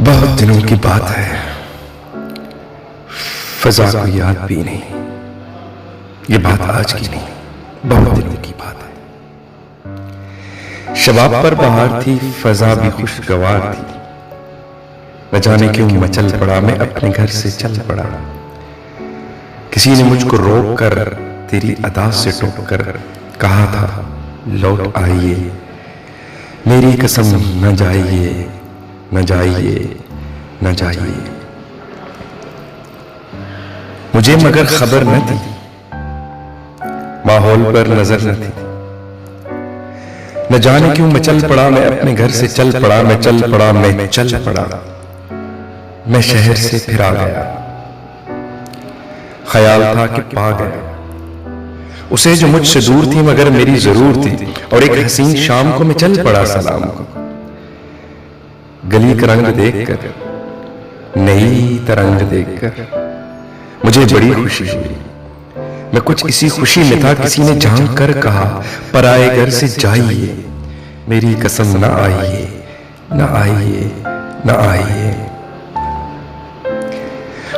बहुत दिनों की बात है, फजा को याद भी नहीं। ये बात आज की नहीं, बहुत दिनों की बात है। शबाब पर बहार थी, फजा भी खुशगवार थी। न जाने क्यों मचल पड़ा, मैं अपने घर से चल पड़ा। किसी ने मुझको रोक कर तेरी अदा से टोक कर कहा था लौट आइए, मेरी कसम न जाइए, न जाइए, न जाइए। मुझे मगर खबर न थी, माहौल पर नजर न थी। न जाने क्यों मैं चल पड़ा, मैं अपने घर से चल पड़ा, मैं चल पड़ा, मैं चल पड़ा। मैं शहर से फिर आ गया, ख्याल था कि पा गया उसे जो मुझसे दूर थी मगर मेरी जरूर थी। और एक हसीन शाम को मैं चल पड़ा सलाम को। गली का रंग देखकर, नई तरंग देखकर मुझे बड़ी खुशी हुई। मैं कुछ इसी खुशी में था, किसी ने झांक कर कहा पराए घर से जाइए, मेरी कसम न आइए, न आइए, न आइए।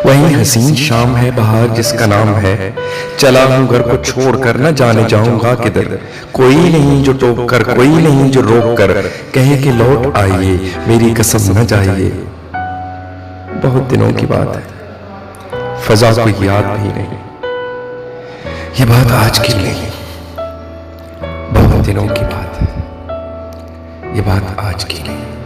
वही हसीन शाम है बहार जिसका नाम है, चला हूं घर को छोड़कर न जाने जाऊंगा किधर। कोई नहीं जो टोक कर, कोई नहीं जो रोक कर कहे कि लौट आइए, मेरी कसम न जाइए। बहुत दिनों की बात है, फजा को याद भी नहीं। ये बात आज की नहीं, बहुत दिनों की बात है। ये बात आज की नहीं।